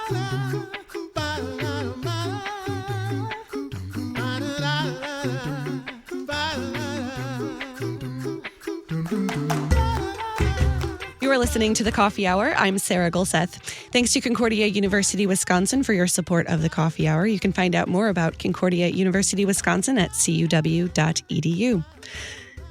You are listening to The Coffee Hour. I'm Sarah Gulseth. Thanks to Concordia University, Wisconsin for your support of The Coffee Hour. You can find out more about Concordia University, Wisconsin at csl.edu.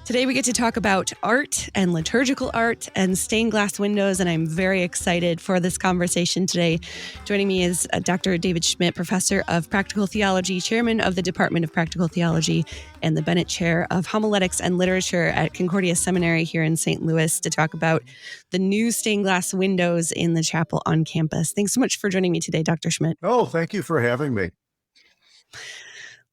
Today we get to talk about art and liturgical art and stained glass windows, and I'm very excited for this conversation today. Joining me is Dr. David Schmitt, Professor of Practical Theology, Chairman of the Department of Practical Theology, and the Benidt Chair of Homiletics and Literature at Concordia Seminary here in St. Louis to talk about the new stained glass windows in the chapel on campus. Thanks so much for joining me today, Dr. Schmitt. Oh, thank you for having me.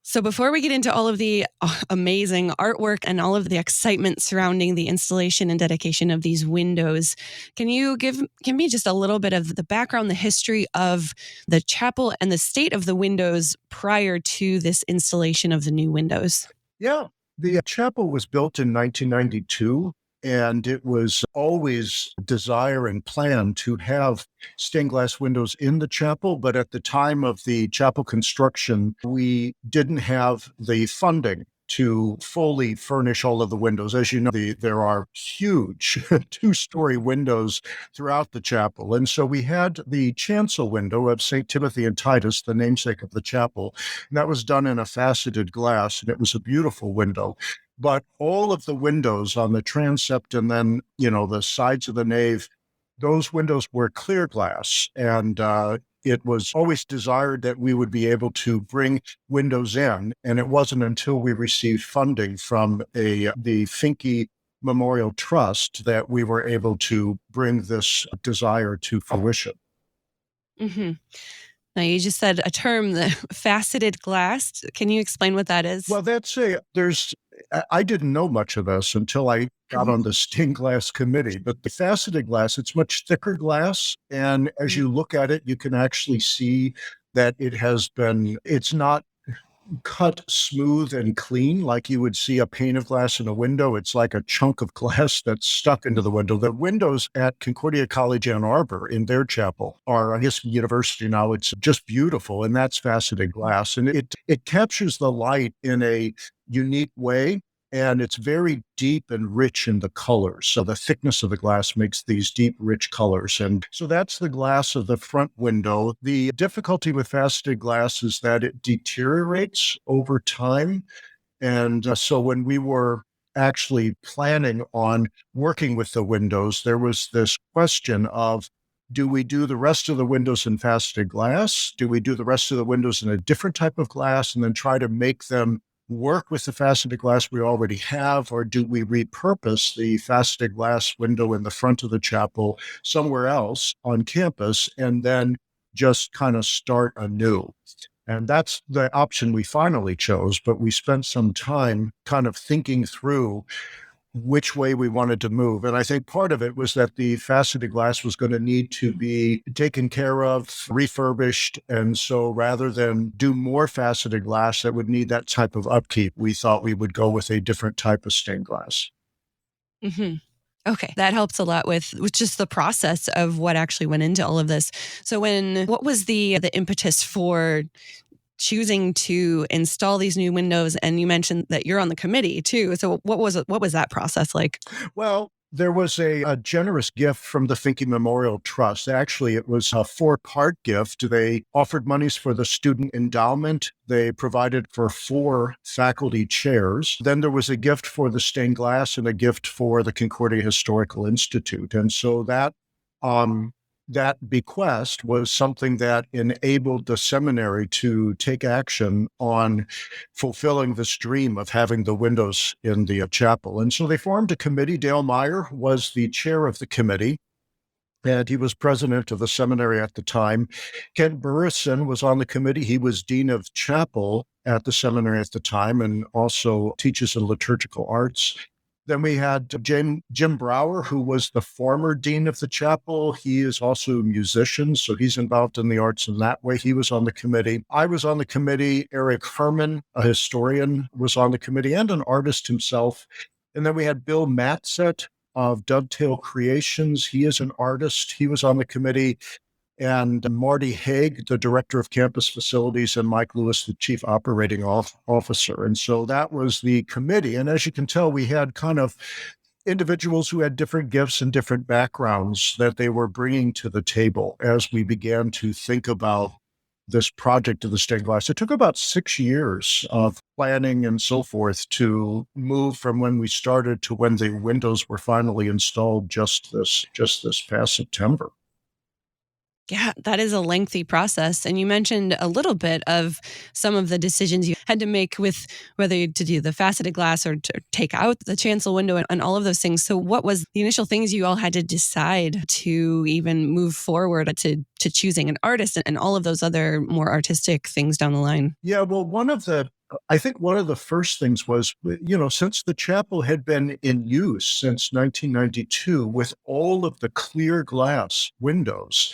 So before we get into all of the amazing artwork and all of the excitement surrounding the installation and dedication of these windows, can you give me just a little bit of the background, the history of the chapel and the state of the windows prior to this installation of the new windows? Yeah, the chapel was built in 1992. And it was always desire and plan to have stained glass windows in the chapel. But at the time of the chapel construction, we didn't have the funding to fully furnish all of the windows. As you know, there are huge two-story windows throughout the chapel. And so we had the chancel window of St. Timothy and Titus, the namesake of the chapel. And that was done in a faceted glass, and it was a beautiful window. But all of the windows on the transept and then, the sides of the nave, those windows were clear glass. And it was always desired that we would be able to bring windows in. And it wasn't until we received funding from the Finke Memorial Trust that we were able to bring this desire to fruition. Mm-hmm. Now, you just said a term, the faceted glass. Can you explain what that is? Well, I didn't know much of this until I got on the stained glass committee, but the faceted glass, it's much thicker glass. And as you look at it, you can actually see that it's not cut smooth and clean like you would see a pane of glass in a window. It's like a chunk of glass that's stuck into the window. The windows at Concordia College Ann Arbor in their chapel are, I guess, university now, it's just beautiful, and that's faceted glass. And it captures the light in a unique way, and it's very deep and rich in the colors. So the thickness of the glass makes these deep, rich colors. And so that's the glass of the front window. The difficulty with faceted glass is that it deteriorates over time. And so when we were actually planning on working with the windows, there was this question of, do we do the rest of the windows in faceted glass? Do we do the rest of the windows in a different type of glass and then try to make them work with the faceted glass we already have, or do we repurpose the faceted glass window in the front of the chapel somewhere else on campus and then just kind of start anew? And that's the option we finally chose, but we spent some time kind of thinking through which way we wanted to move. And I think part of it was that the faceted glass was going to need to be taken care of, refurbished. And so rather than do more faceted glass that would need that type of upkeep, we thought we would go with a different type of stained glass. Mm-hmm. Okay, that helps a lot with just the process of what actually went into all of this. So what was the impetus for choosing to install these new windows? And you mentioned that you're on the committee too. So what was that process like? Well, there was a generous gift from the Finke Memorial Trust. Actually, it was a 4-part gift. They offered monies for the student endowment. They provided for 4 faculty chairs. Then there was a gift for the stained glass and a gift for the Concordia Historical Institute. And so that bequest was something that enabled the seminary to take action on fulfilling this dream of having the windows in the chapel. And so they formed a committee. Dale Meyer was the chair of the committee, and he was president of the seminary at the time. Kent Burrison was on the committee. He was dean of chapel at the seminary at the time and also teaches in liturgical arts. Then we had Jim Brower, who was the former dean of the chapel. He is also a musician, so he's involved in the arts in that way. He was on the committee. I was on the committee. Eric Herman, a historian, was on the committee and an artist himself. And then we had Bill Matzett of Dovetail Creations. He is an artist. He was on the committee. and Marty Haig, the director of campus facilities, and Mike Lewis, the chief operating officer. And so that was the committee. And as you can tell, we had kind of individuals who had different gifts and different backgrounds that they were bringing to the table as we began to think about this project of the stained glass. It took about 6 years of planning and so forth to move from when we started to when the windows were finally installed just this past September. Yeah, that is a lengthy process. And you mentioned a little bit of some of the decisions you had to make with whether to do the faceted glass or to take out the chancel window and all of those things. So what was the initial things you all had to decide to even move forward to choosing an artist and all of those other more artistic things down the line? Yeah, well, I think one of the first things was, since the chapel had been in use since 1992 with all of the clear glass windows,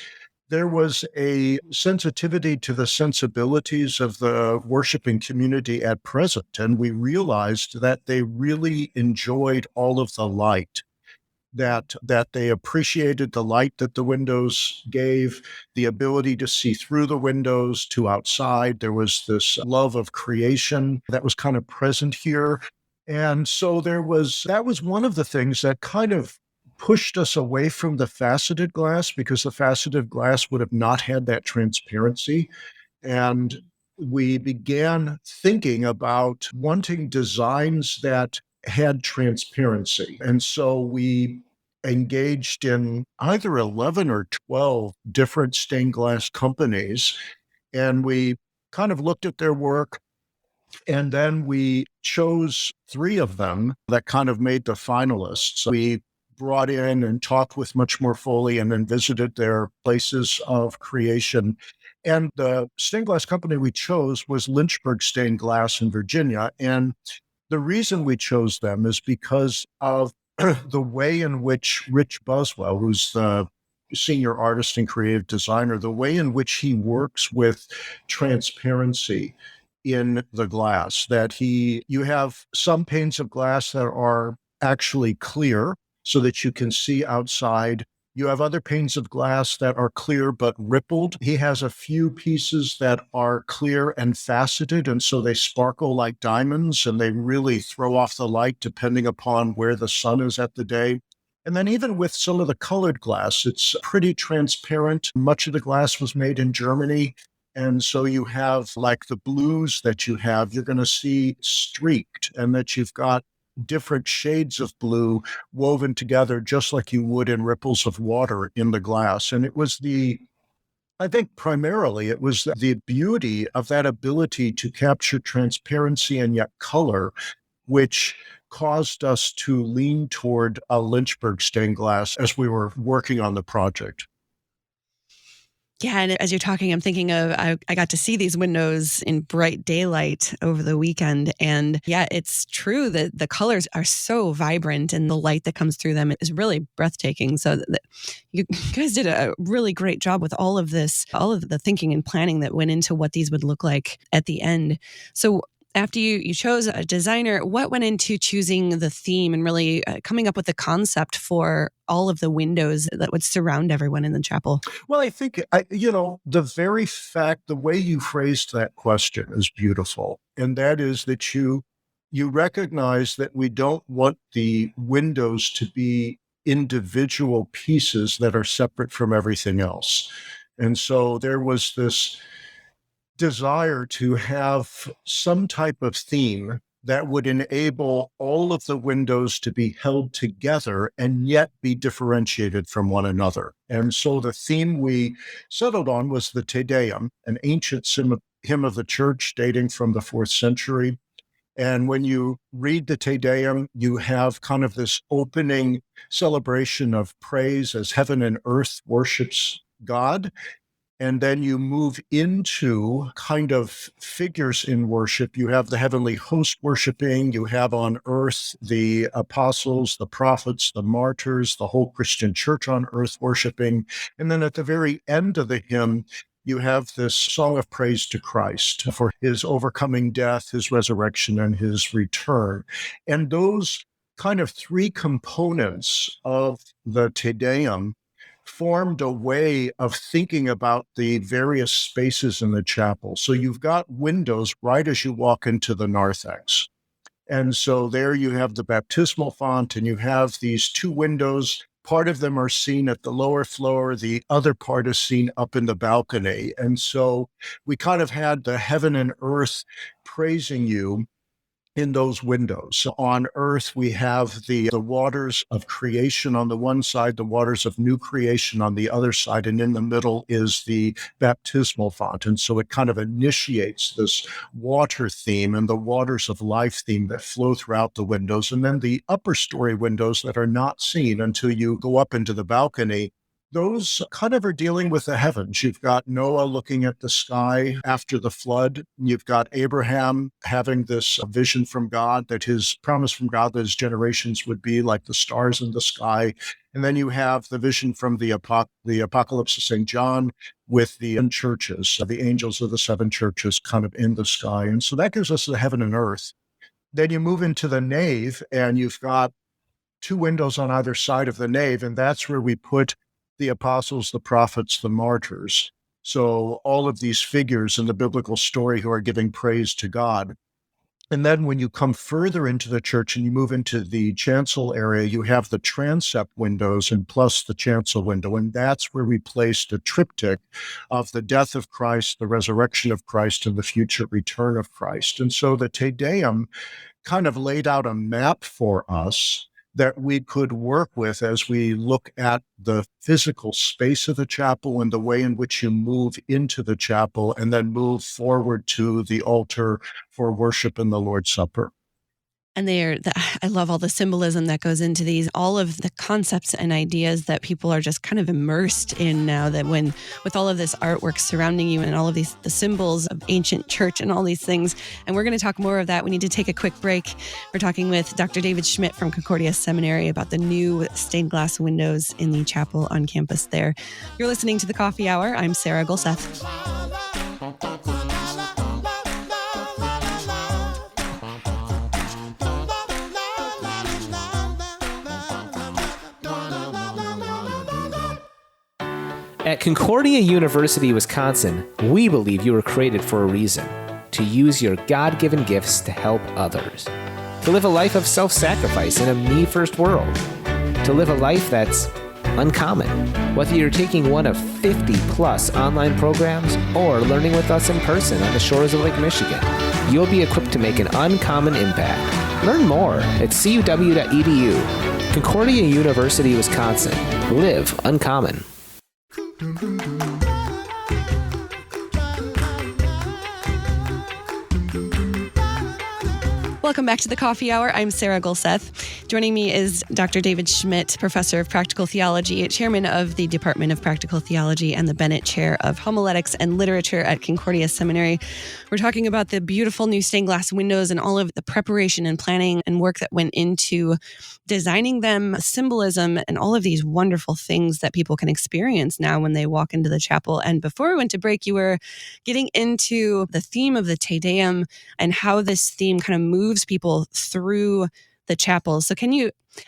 there was a sensitivity to the sensibilities of the worshiping community at present. And we realized that they really enjoyed all of the light, that they appreciated the light that the windows gave, the ability to see through the windows to outside. There was this love of creation that was kind of present here. And so that was one of the things that kind of pushed us away from the faceted glass, because the faceted glass would have not had that transparency. And we began thinking about wanting designs that had transparency. And so we engaged in either 11 or 12 different stained glass companies, and we kind of looked at their work. And then we chose 3 of them that kind of made the finalists. We brought in and talked with much more fully and then visited their places of creation. And the stained glass company we chose was Lynchburg Stained Glass in Virginia. And the reason we chose them is because of the way in which Rich Buswell, who's the senior artist and creative designer, the way in which he works with transparency in the glass, that you have some panes of glass that are actually clear so that you can see outside. You have other panes of glass that are clear but rippled. He has a few pieces that are clear and faceted, and so they sparkle like diamonds, and they really throw off the light depending upon where the sun is at the day. And then even with some of the colored glass, it's pretty transparent. Much of the glass was made in Germany. And so you have like the blues that you're going to see streaked, and that you've got different shades of blue woven together just like you would in ripples of water in the glass. And I think primarily it was the beauty of that ability to capture transparency and yet color, which caused us to lean toward a Lynchburg stained glass as we were working on the project. Yeah, and as you're talking, I'm thinking of, I got to see these windows in bright daylight over the weekend. And yeah, it's true that the colors are so vibrant and the light that comes through them is really breathtaking. So you guys did a really great job with all of this, all of the thinking and planning that went into what these would look like at the end. So after you chose a designer, what went into choosing the theme and really coming up with the concept for all of the windows that would surround everyone in the chapel? Well, I think, the way you phrased that question is beautiful. And that is that you recognize that we don't want the windows to be individual pieces that are separate from everything else. And so there was this desire to have some type of theme that would enable all of the windows to be held together and yet be differentiated from one another. And so the theme we settled on was the Te Deum, an ancient hymn of the church dating from the 4th century. And when you read the Te Deum, you have kind of this opening celebration of praise as heaven and earth worships God. And then you move into kind of figures in worship. You have the heavenly host worshiping. You have on earth the apostles, the prophets, the martyrs, the whole Christian church on earth worshiping. And then at the very end of the hymn, you have this song of praise to Christ for his overcoming death, his resurrection, and his return. And those kind of 3 components of the Te Deum formed a way of thinking about the various spaces in the chapel. So you've got windows right as you walk into the narthex. And so there you have the baptismal font, and you have these two windows. Part of them are seen at the lower floor. The other part is seen up in the balcony. And so we kind of had the heaven and earth praising you in those windows. So on earth, we have the waters of creation on the one side, the waters of new creation on the other side, and in the middle is the baptismal font. And so it kind of initiates this water theme and the waters of life theme that flow throughout the windows. And then the upper story windows that are not seen until you go up into the balcony, those kind of are dealing with the heavens. You've got Noah looking at the sky after the flood. You've got Abraham having this vision from God, that his promise from God that his generations would be like the stars in the sky. And then you have the vision from the Apocalypse of St. John with the churches, the angels of the seven churches kind of in the sky. And so that gives us the heaven and earth. Then you move into the nave, and you've got two windows on either side of the nave, and that's where we put the apostles, the prophets, the martyrs. So all of these figures in the biblical story who are giving praise to God. And then when you come further into the church and you move into the chancel area, you have the transept windows and plus the chancel window. And that's where we placed a triptych of the death of Christ, the resurrection of Christ, and the future return of Christ. And so the Te Deum kind of laid out a map for us that we could work with as we look at the physical space of the chapel and the way in which you move into the chapel and then move forward to the altar for worship in the Lord's Supper. And I love all the symbolism that goes into these, all of the concepts and ideas that people are just kind of immersed in now, that with all of this artwork surrounding you and all of the symbols of ancient church and all these things. And we're going to talk more of that. We need to take a quick break. We're talking with Dr. David Schmitt from Concordia Seminary about the new stained glass windows in the chapel on campus there. You're listening to The Coffee Hour. I'm Sarah Gulseth. At Concordia University, Wisconsin, we believe you were created for a reason: to use your God-given gifts to help others, to live a life of self-sacrifice in a me-first world, to live a life that's uncommon. Whether you're taking one of 50-plus online programs or learning with us in person on the shores of Lake Michigan, you'll be equipped to make an uncommon impact. Learn more at csl.edu. Concordia University, Wisconsin. Live uncommon. Welcome back to the Coffee Hour. I'm Sarah Gulseth. Joining me is Dr. David Schmitt, Professor of Practical Theology, Chairman of the Department of Practical Theology, and the Benidt Chair of Homiletics and Literature at Concordia Seminary. We're talking about the beautiful new stained glass windows and all of the preparation and planning and work that went into designing them, symbolism, and all of these wonderful things that people can experience now when they walk into the chapel. And before we went to break, you were getting into the theme of the Te Deum and how this theme kind of moves people through the chapel. So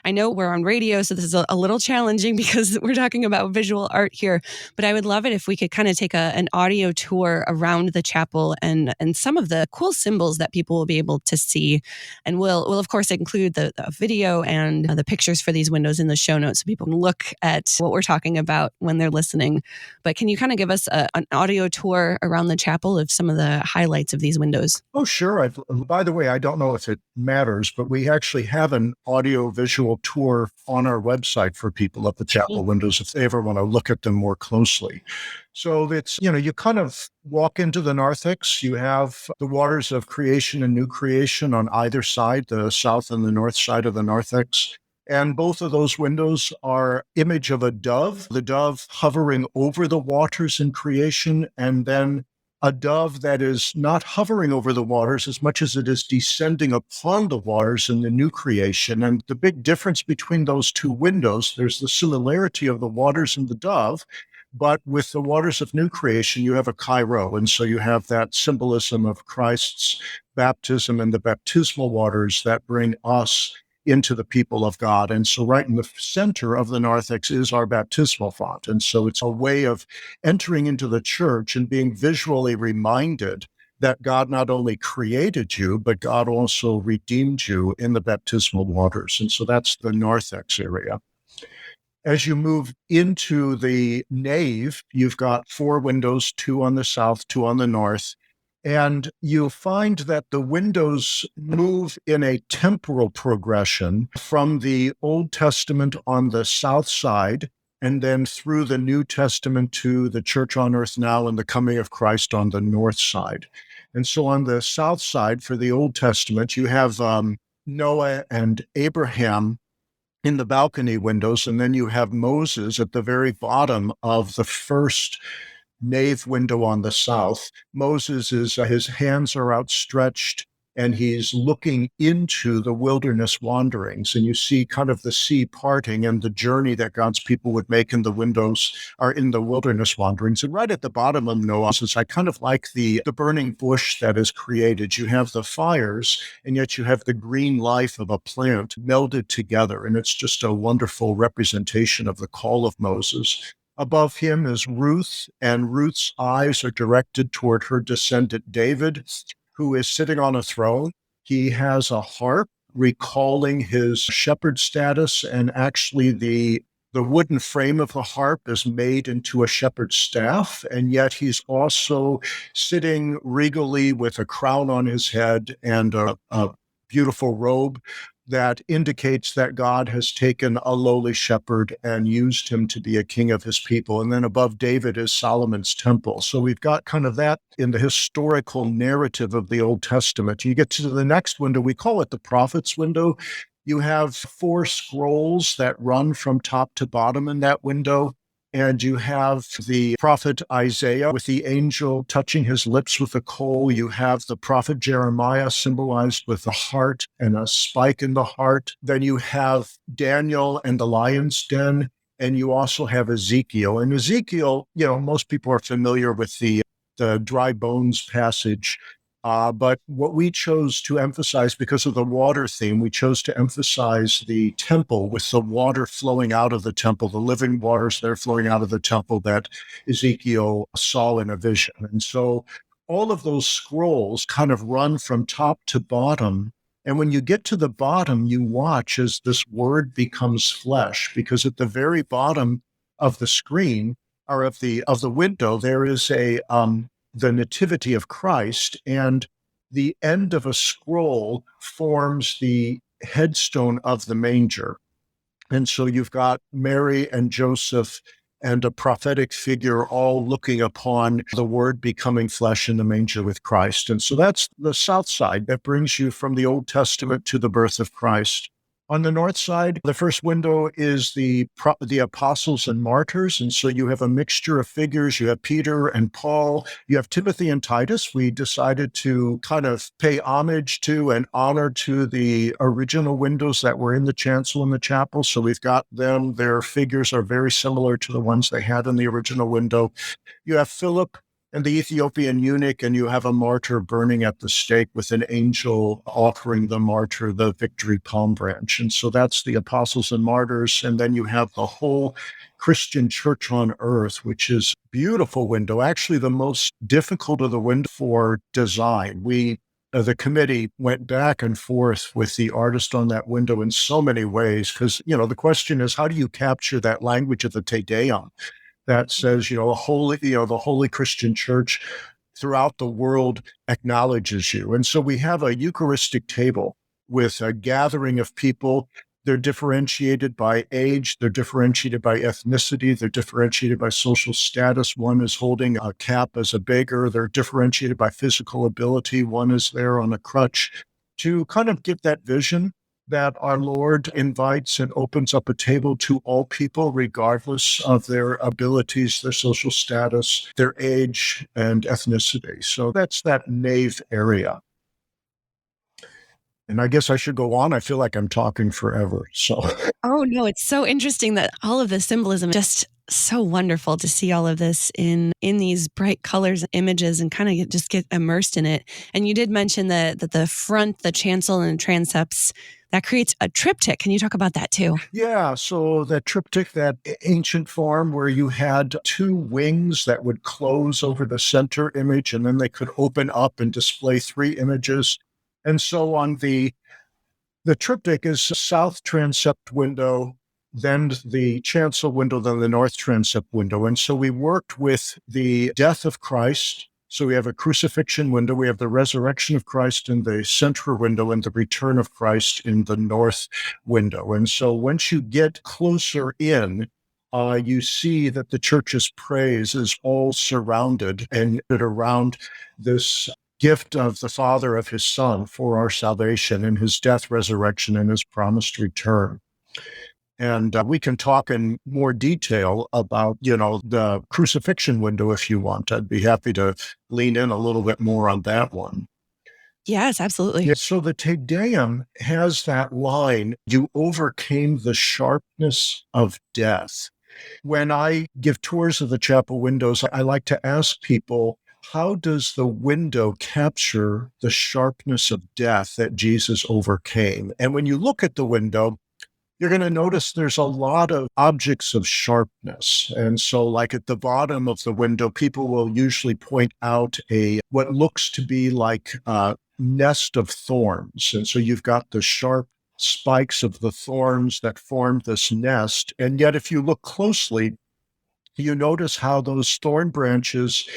I know we're on radio, so this is a little challenging because we're talking about visual art here, but I would love it if we could kind of take an audio tour around the chapel and some of the cool symbols that people will be able to see. And we'll of course include the video and the pictures for these windows in the show notes so people can look at what we're talking about when they're listening. But can you kind of give us an audio tour around the chapel of some of the highlights of these windows? Oh, sure. By the way, I don't know if it matters, but we actually have an audio visual tour on our website for people at the chapel windows if they ever want to look at them more closely. So it's, you kind of walk into the narthex. You have the waters of creation and new creation on either side, the south and the north side of the narthex. And both of those windows are image of a dove, the dove hovering over the waters in creation, and then a dove that is not hovering over the waters as much as it is descending upon the waters in the new creation. And the big difference between those two windows, there's the similarity of the waters and the dove, but with the waters of new creation, you have a Cairo. And so you have that symbolism of Christ's baptism and the baptismal waters that bring us into the people of God. And so right in the center of the narthex is our baptismal font. And so it's a way of entering into the church and being visually reminded that God not only created you, but God also redeemed you in the baptismal waters. And so that's the narthex area. As you move into the nave, you've got 4 windows, 2 on the south, 2 on the north. And you'll find that the windows move in a temporal progression from the Old Testament on the south side, and then through the New Testament to the church on earth now and the coming of Christ on the north side. And so on the south side, for the Old Testament, you have Noah and Abraham in the balcony windows, and then you have Moses at the very bottom of the first nave window on the south. Moses is, his hands are outstretched, and he's looking into the wilderness wanderings. And you see kind of the sea parting and the journey that God's people would make in the windows are in the wilderness wanderings. And right at the bottom of Moses, I kind of like the burning bush that is created. You have the fires, and yet you have the green life of a plant melded together. And it's just a wonderful representation of the call of Moses. Above him is Ruth, and Ruth's eyes are directed toward her descendant David, who is sitting on a throne. He has a harp recalling his shepherd status, and actually the wooden frame of the harp is made into a shepherd's staff, and yet he's also sitting regally with a crown on his head and a beautiful robe that indicates that God has taken a lowly shepherd and used him to be a king of his people. And then above David is Solomon's temple. So we've got kind of that in the historical narrative of the Old Testament. You get to the next window, we call it the prophet's window. You have 4 scrolls that run from top to bottom in that window. And you have the prophet Isaiah with the angel touching his lips with a coal. You have the prophet Jeremiah symbolized with a heart and a spike in the heart. Then you have Daniel and the lion's den. And you also have Ezekiel. And Ezekiel, most people are familiar with the dry bones passage. But what we chose to emphasize, because of the water theme, we chose to emphasize the temple with the water flowing out of the temple, the living waters that are flowing out of the temple that Ezekiel saw in a vision. And so all of those scrolls kind of run from top to bottom. And when you get to the bottom, you watch as this word becomes flesh, because at the very bottom of the screen, or of the window, there is the nativity of Christ, and the end of a scroll forms the headstone of the manger. And so you've got Mary and Joseph and a prophetic figure all looking upon the Word becoming flesh in the manger with Christ. And so that's the south side that brings you from the Old Testament to the birth of Christ. On the north side, the first window is the apostles and martyrs. And so you have a mixture of figures. You have Peter and Paul. You have Timothy and Titus. We decided to kind of pay homage to and honor to the original windows that were in the chancel and the chapel. So we've got them. Their figures are very similar to the ones they had in the original window. You have Philip and the Ethiopian eunuch, and you have a martyr burning at the stake with an angel offering the martyr the victory palm branch. And so that's the apostles and martyrs. And then you have the whole Christian church on earth, which is a beautiful window, actually the most difficult of the window for design. The committee went back and forth with the artist on that window in so many ways, because, the question is, how do you capture that language of the Te Deum that says, the holy Christian church throughout the world acknowledges you? And so we have a Eucharistic table with a gathering of people. They're differentiated by age, they're differentiated by ethnicity, they're differentiated by social status. One is holding a cap as a beggar, they're differentiated by physical ability. One is there on a crutch, to kind of get that vision that our Lord invites and opens up a table to all people, regardless of their abilities, their social status, their age, and ethnicity. So that's that nave area. And I guess I should go on. I feel like I'm talking forever. So, Oh, no, it's so interesting that all of the symbolism, just so wonderful to see all of this in these bright colors and images and kind of just get immersed in it. And you did mention that the front, the chancel and transepts, that creates a triptych. Can you talk about that too? yeah, so that triptych, that ancient form where you had two wings that would close over the center image, and then they could open up and display three images. And so on the triptych is south transept window, then the chancel window, then the north transept window. And so we worked with the death of Christ. So we have a crucifixion window, we have the resurrection of Christ in the central window, and the return of Christ in the north window. And so once you get closer in, you see that the church's praise is all surrounded and around this gift of the Father of his Son for our salvation and his death, resurrection, and his promised return. And we can talk in more detail about, the crucifixion window if you want. I'd be happy to lean in a little bit more on that one. Yes, absolutely. Yeah, so the Te Deum has that line, you overcame the sharpness of death. When I give tours of the chapel windows, I like to ask people, how does the window capture the sharpness of death that Jesus overcame? And when you look at the window, you're going to notice there's a lot of objects of sharpness. And so like at the bottom of the window, people will usually point out what looks to be like a nest of thorns. And so you've got the sharp spikes of the thorns that form this nest. And yet if you look closely, you notice how those thorn branches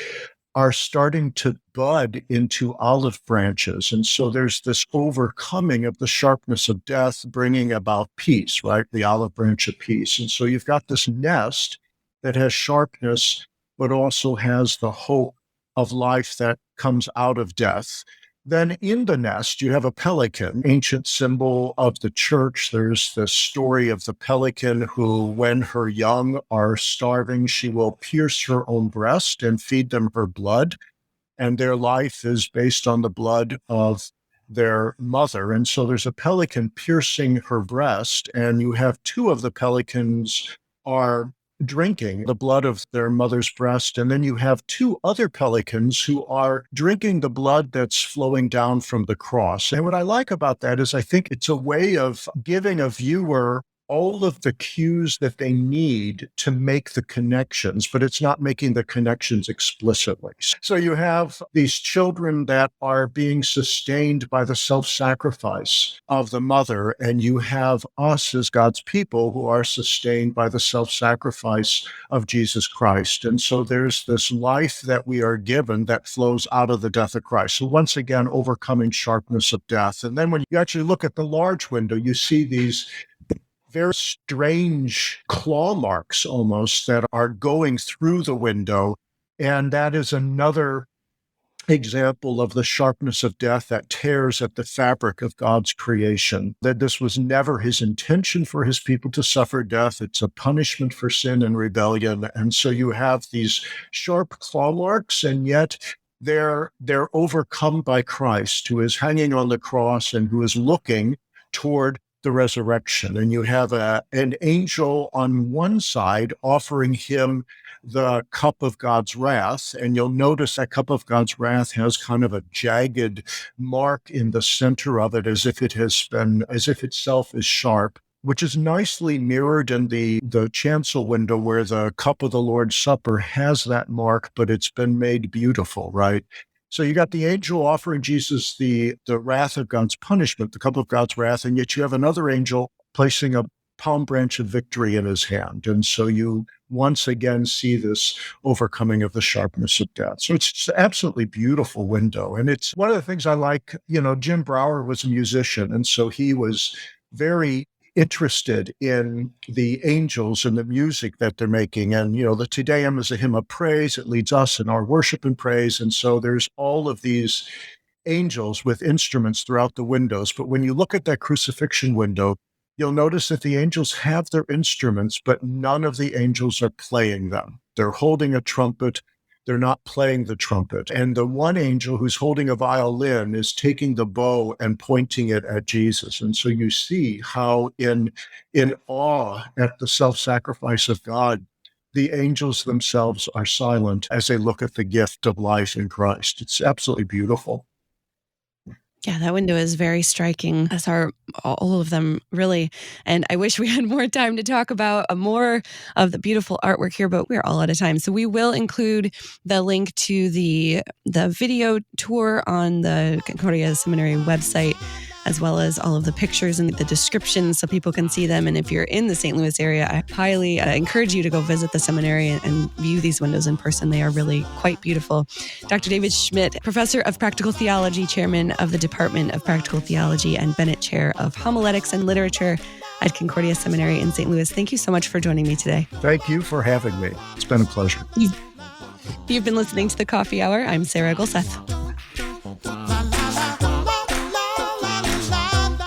are starting to bud into olive branches. And so there's this overcoming of the sharpness of death, bringing about peace, right? The olive branch of peace. And so you've got this nest that has sharpness, but also has the hope of life that comes out of death. Then in the nest, you have a pelican, ancient symbol of the church. There's the story of the pelican who, when her young are starving, she will pierce her own breast and feed them her blood. And their life is based on the blood of their mother. And so there's a pelican piercing her breast, and you have two of the pelicans are drinking the blood of their mother's breast. And then you have two other pelicans who are drinking the blood that's flowing down from the cross. And what I like about that is I think it's a way of giving a viewer all of the cues that they need to make the connections, but it's not making the connections explicitly. So you have these children that are being sustained by the self-sacrifice of the mother, and you have us as God's people who are sustained by the self-sacrifice of Jesus Christ. And so there's this life that we are given that flows out of the death of Christ. So once again, overcoming sharpness of death. And then when you actually look at the large window, you see these very strange claw marks almost that are going through the window. And that is another example of the sharpness of death that tears at the fabric of God's creation, that this was never his intention for his people to suffer death. It's a punishment for sin and rebellion. And so you have these sharp claw marks, and yet they're overcome by Christ, who is hanging on the cross and who is looking toward the resurrection. And you have an angel on one side offering him the cup of God's wrath. And you'll notice that cup of God's wrath has kind of a jagged mark in the center of it, as if itself is sharp, which is nicely mirrored in the chancel window where the cup of the Lord's Supper has that mark, but it's been made beautiful, right? So you got the angel offering Jesus the wrath of God's punishment, the cup of God's wrath, and yet you have another angel placing a palm branch of victory in his hand. And so you once again see this overcoming of the sharpness of death. So it's an absolutely beautiful window. And it's one of the things I like, Jim Brower was a musician, and so he was very interested in the angels and the music that they're making. And, the Te Deum is a hymn of praise. It leads us in our worship and praise. And so there's all of these angels with instruments throughout the windows. But when you look at that crucifixion window, you'll notice that the angels have their instruments, but none of the angels are playing them. They're holding a trumpet. They're not playing the trumpet. And the one angel who's holding a violin is taking the bow and pointing it at Jesus. And so you see how in awe at the self-sacrifice of God, the angels themselves are silent as they look at the gift of life in Christ. It's absolutely beautiful. Yeah, that window is very striking, as are all of them, really. And I wish we had more time to talk about more of the beautiful artwork here, but we're all out of time. So we will include the link to the video tour on the Concordia Seminary website, as well as all of the pictures and the descriptions so people can see them. And if you're in the St. Louis area, I highly encourage you to go visit the seminary and view these windows in person. They are really quite beautiful. Dr. David Schmitt, Professor of Practical Theology, Chairman of the Department of Practical Theology, and Benidt Chair of Homiletics and Literature at Concordia Seminary in St. Louis. Thank you so much for joining me today. Thank you for having me. It's been a pleasure. You've been listening to The Coffee Hour. I'm Sarah Golseth.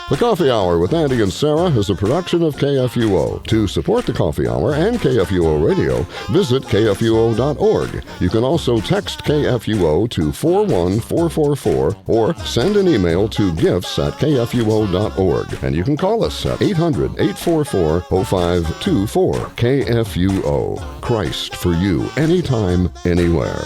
The Coffee Hour with Andy and Sarah is a production of KFUO. To support The Coffee Hour and KFUO Radio, visit kfuo.org. You can also text KFUO to 41444 or send an email to gifts@kfuo.org. And you can call us at 800-844-0524. KFUO. Christ for you, anytime, anywhere.